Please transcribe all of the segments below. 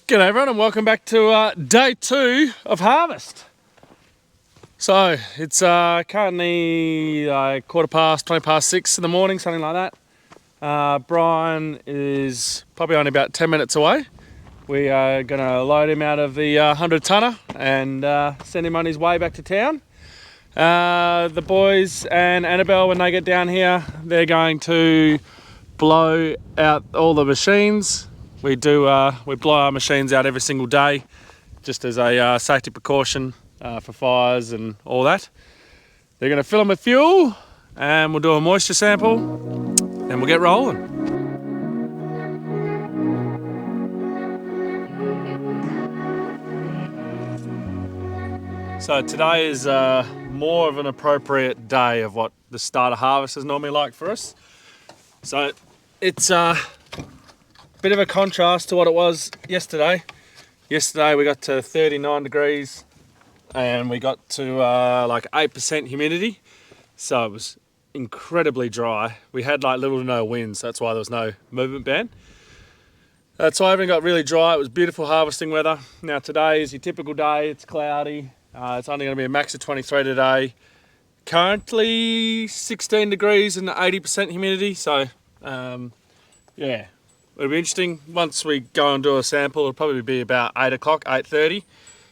G'day everyone and welcome back to day 2 of harvest. So it's currently 6:15 in the morning, something like that. Brian is probably only about 10 minutes away. We are going to load him out of the 100 tonner and send him on his way back to town. The boys and Annabelle, when they get down here, they're going to blow out all the machines. We blow our machines out every single day just as a safety precaution for fires and all that. They're going to fill them with fuel and we'll do a moisture sample and we'll get rolling. So today is more of an appropriate day of what the start of harvest is normally like for us. So it's bit of a contrast to what it was yesterday. Yesterday we got to 39 degrees and we got to like 8% humidity. So it was incredibly dry. We had like little to no wind, so that's why there was no movement ban. So everything got really dry. It was beautiful harvesting weather. Now today is your typical day. It's cloudy. It's only going to be a max of 23 today. Currently 16 degrees and 80% humidity. So yeah. It'll be interesting. Once we go and do a sample, it'll probably be about 8 o'clock, 8:30.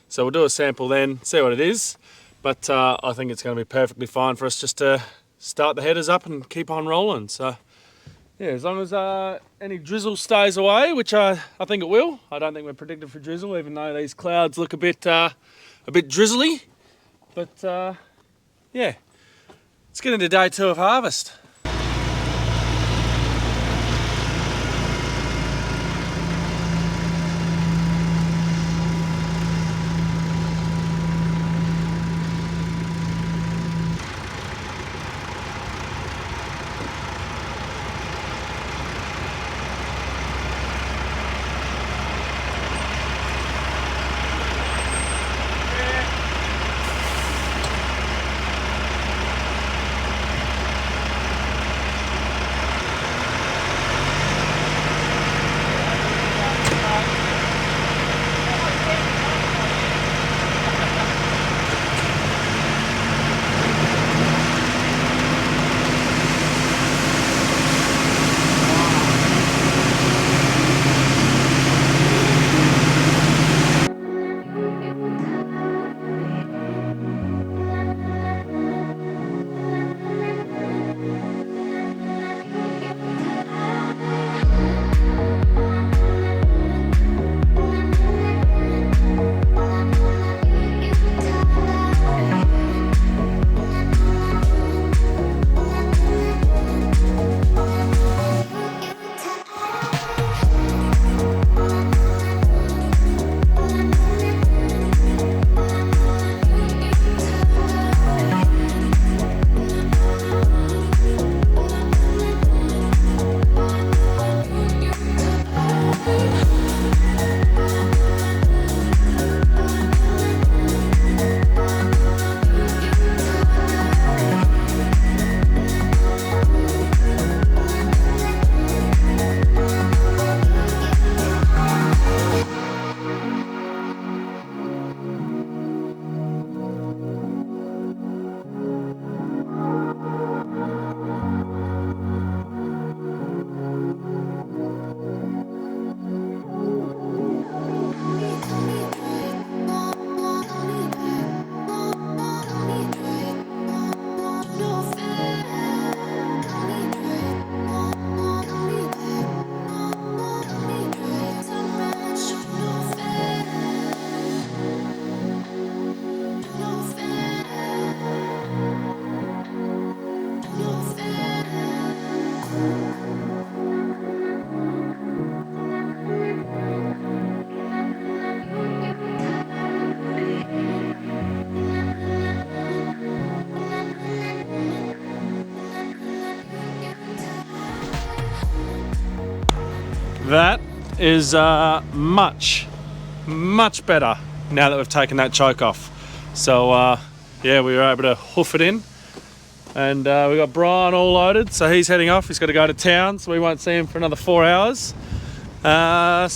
So we'll do a sample then, see what it is. But I think it's going to be perfectly fine for us just to start the headers up and keep on rolling. So yeah, as long as any drizzle stays away, which I think it will. I don't think we're predicted for drizzle, even though these clouds look a bit drizzly. But yeah, let's get into day 2 of harvest. That is much better now that we've taken that choke off. So yeah, we were able to hoof it in And we've got Brian all loaded, so he's heading off. He's got to go to town, so we won't see him for another 4 hours. And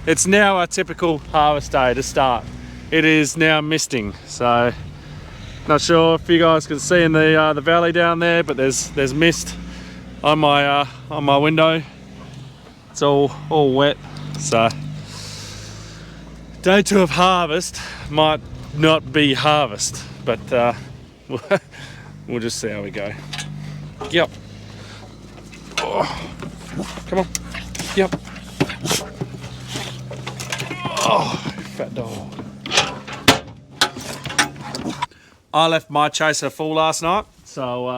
it's now our typical harvest day to start. It is now misting, so not sure if you guys can see in the valley down there, but there's mist on my window. It's all wet, so day 2 of harvest might not be harvest, but we'll just see how we go. Yep. Oh, come on. Yep. Oh, fat dog. I left my chaser full last night, so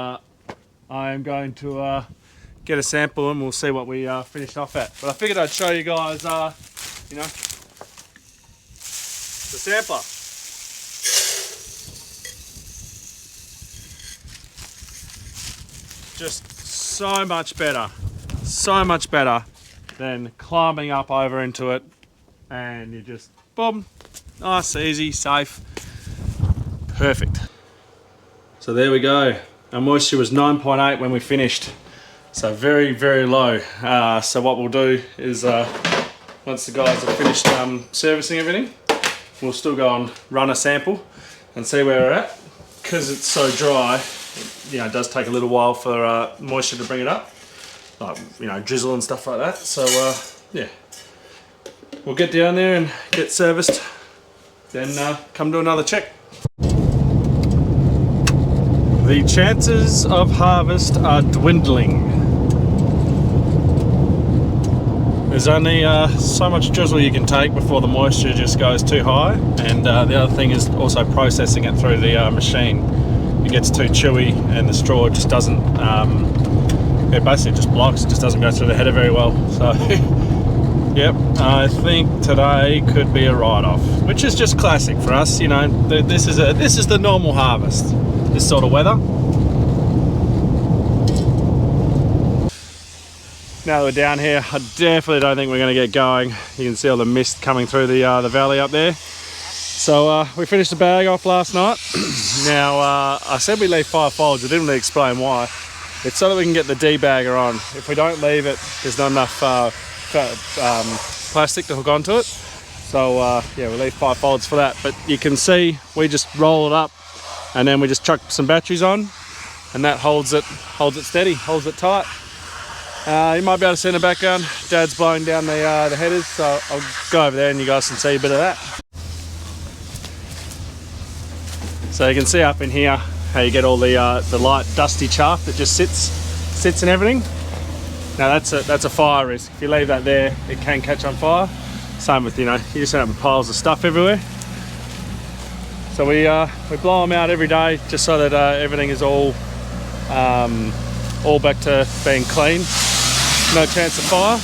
I am going to get a sample and we'll see what we finished off at. But I figured I'd show you guys, you know, the sampler. Just so much better than climbing up over into it, and you just boom, nice, easy, safe, perfect. So there we go. Our moisture was 9.8 when we finished, so very, very low. So what we'll do is once the guys have finished servicing everything, we'll still go and run a sample and see where we're at. Because it's so dry, you know, it does take a little while for moisture to bring it up, like, you know, drizzle and stuff like that. So yeah, we'll get down there and get serviced, then come do another check. The chances of harvest are dwindling. There's only so much drizzle you can take before the moisture just goes too high, and the other thing is also processing it through the machine. It gets too chewy and the straw just doesn't, it basically just blocks, it just doesn't go through the header very well. So yep, I think today could be a write-off, which is just classic for us. You know, this is the normal harvest, this sort of weather. Now that we're down here, I definitely don't think we're going to get going. You can see all the mist coming through the valley up there. So we finished the bag off last night. Now I said we leave 5 folds. I didn't really explain why. It's so that we can get the debagger on. If we don't leave it, there's not enough plastic to hook onto it. So yeah, we leave 5 folds for that. But you can see we just roll it up, and then we just chuck some batteries on, and that holds it steady, holds it tight. You might be able to see in the background, Dad's blowing down the headers, so I'll go over there and you guys can see a bit of that. So you can see up in here how you get all the light dusty chaff that just sits and everything. Now that's a fire risk. If you leave that there, it can catch on fire. Same with, you know, you just end up with piles of stuff everywhere. So we blow them out every day just so that everything is all back to being clean. No chance of fire.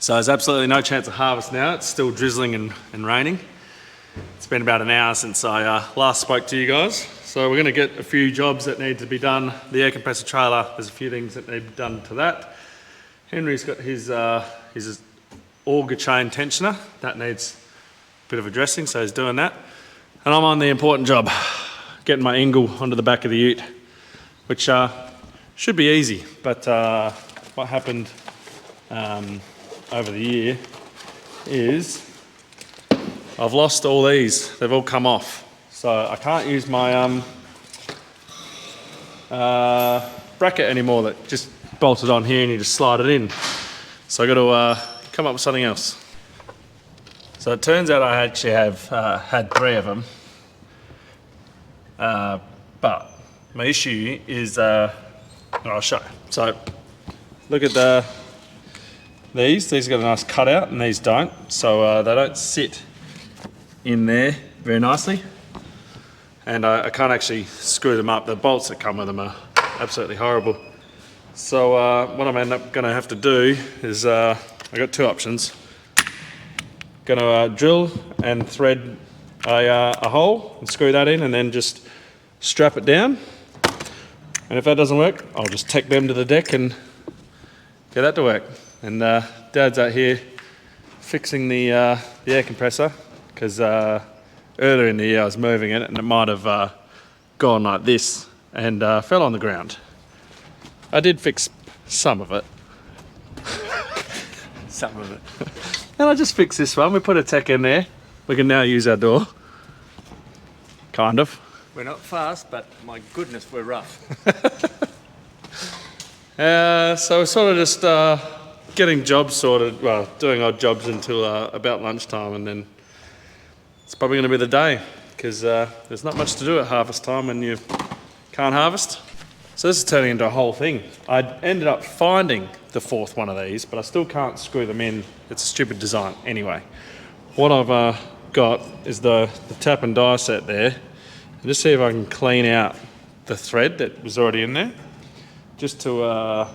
So there's absolutely no chance of harvest now. It's still drizzling and raining. It's been about an hour since I last spoke to you guys. So we're gonna get a few jobs that need to be done. The air compressor trailer, there's a few things that need to be done to that. Henry's got his auger chain tensioner. That needs a bit of addressing, so he's doing that. And I'm on the important job, getting my ingle onto the back of the ute, which should be easy, but what happened over the year is I've lost all these. They've all come off. So I can't use my bracket anymore that just bolted on here and you just slide it in. So I got to come up with something else. So it turns out I actually have had 3 of them. But my issue is, I'll show you. So look at these got a nice cutout and these don't. So they don't sit in there very nicely. And I can't actually screw them up. The bolts that come with them are absolutely horrible. So what I'm going to have to do is, I've got 2 options. Going to drill and thread a hole and screw that in and then just strap it down. And if that doesn't work, I'll just tack them to the deck and get that to work. And Dad's out here fixing the air compressor because earlier in the year I was moving it and it might have gone like this and fell on the ground. I did fix some of it. Some of it. And I just fixed this one. We put a tack in there. We can now use our door. Kind of. We're not fast, but my goodness, we're rough. So we're sort of just getting jobs sorted, well, doing odd jobs until about lunchtime, and then it's probably going to be the day because there's not much to do at harvest time when you can't harvest. So this is turning into a whole thing. I ended up finding the 4th one of these, but I still can't screw them in. It's a stupid design. Anyway, what I've got is the tap and die set there. And just see if I can clean out the thread that was already in there, just to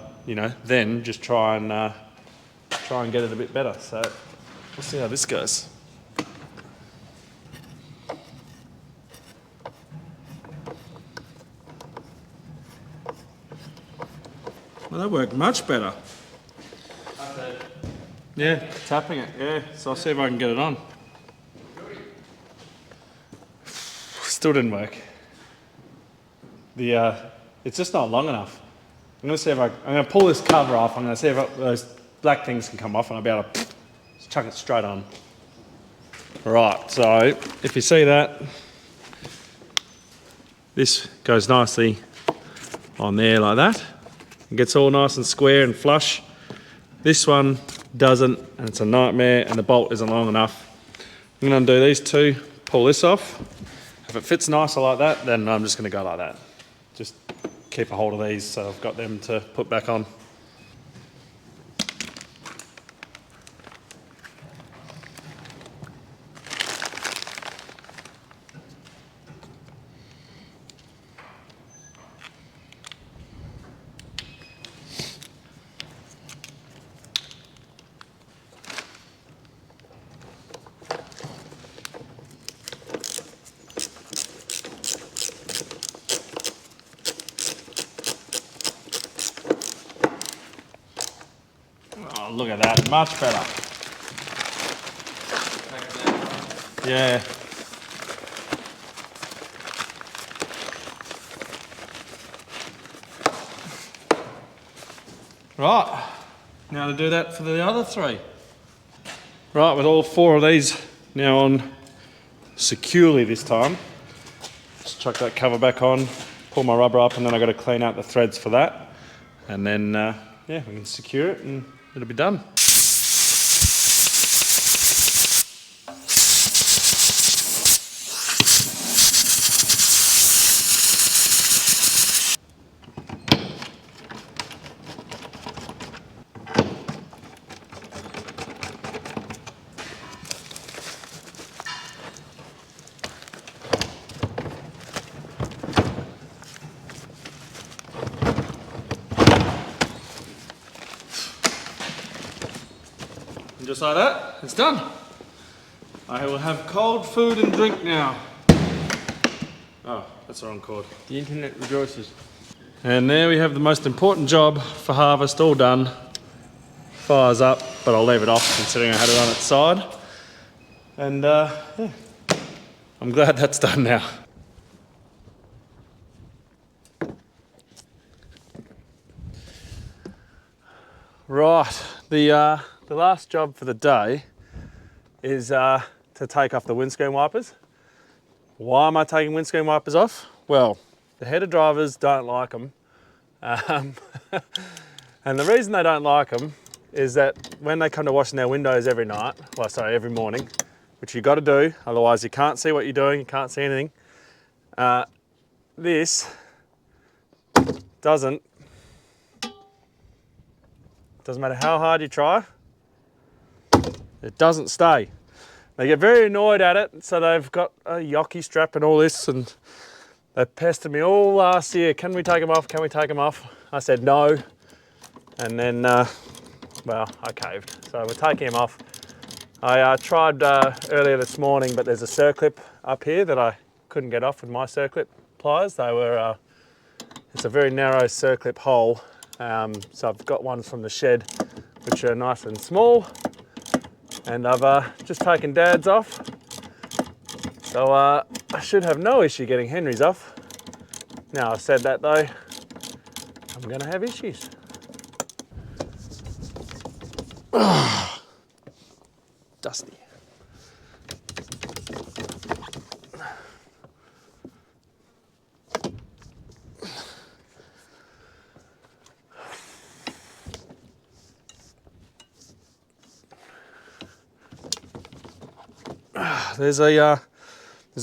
then just try and get it a bit better. So we'll see how this goes. Well, that worked much better. Okay. Yeah, tapping it, yeah. So I'll see if I can get it on. Still didn't work. It's just not long enough. I'm gonna see if I'm gonna pull this cover off. I'm gonna see if those black things can come off and I'll be able to just chuck it straight on. Right, so if you see that, this goes nicely on there like that. It gets all nice and square and flush. This one doesn't, and it's a nightmare, and the bolt isn't long enough. I'm gonna undo these 2, pull this off. If it fits nicer like that, then I'm just gonna go like that. Just keep a hold of these so I've got them to put back on. Oh, look at that, much better. Yeah. Right, now to do that for the other 3. Right, with all 4 of these now on securely this time, just chuck that cover back on, pull my rubber up, and then I've got to clean out the threads for that. And then, yeah, we can secure it and it'll be done. And just like that, it's done. I will have cold food and drink now. Oh, that's the wrong cord. The internet rejoices. And there we have the most important job for harvest all done. Fire's up, but I'll leave it off considering I had it on its side. And yeah, I'm glad that's done now. Right, the last job for the day is to take off the windscreen wipers. Why am I taking windscreen wipers off? Well, the header drivers don't like them. And the reason they don't like them is that when they come to washing their windows every morning, which you got to do, otherwise you can't see what you're doing, you can't see anything. This doesn't matter how hard you try, it doesn't stay. They get very annoyed at it, so they've got a yockey strap and all this, and they pestered me all last year. Can we take them off? Can we take them off? I said no, and then, well, I caved. So we're taking them off. I tried earlier this morning, but there's a circlip up here that I couldn't get off with my circlip pliers. They were, it's a very narrow circlip hole. So I've got ones from the shed, which are nice and small. And I've just taken Dad's off. So I should have no issue getting Henry's off. Now I've said that though, I'm gonna have issues. Dusty. There's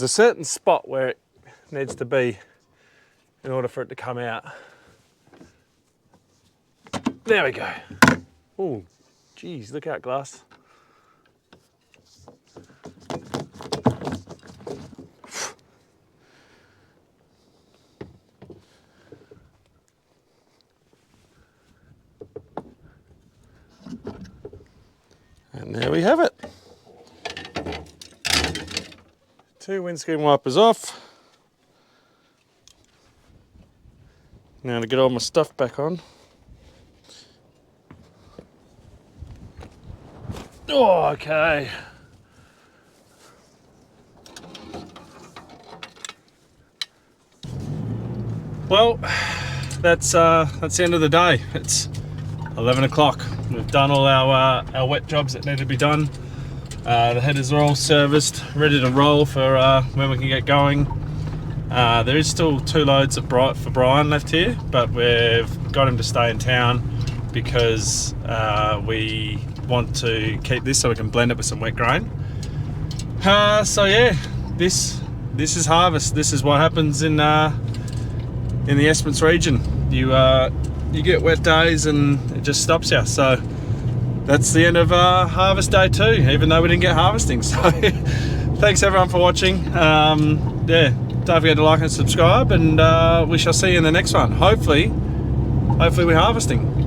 a certain spot where it needs to be in order for it to come out. There we go. Oh, geez, look out, glass. And there we have it. 2 windscreen wipers off. Now to get all my stuff back on. Oh, okay. Well, that's the end of the day. It's 11 o'clock. We've done all our wet jobs that need to be done. The headers are all serviced, ready to roll for when we can get going. There is still 2 loads of for Brian left here, but we've got him to stay in town because we want to keep this so we can blend it with some wet grain. So yeah, this is harvest. This is what happens in the Esperance region. You get wet days and it just stops you. So that's the end of harvest day 2, even though we didn't get harvesting. So thanks everyone for watching. Yeah, don't forget to like and subscribe, and we shall see you in the next one. Hopefully we're harvesting.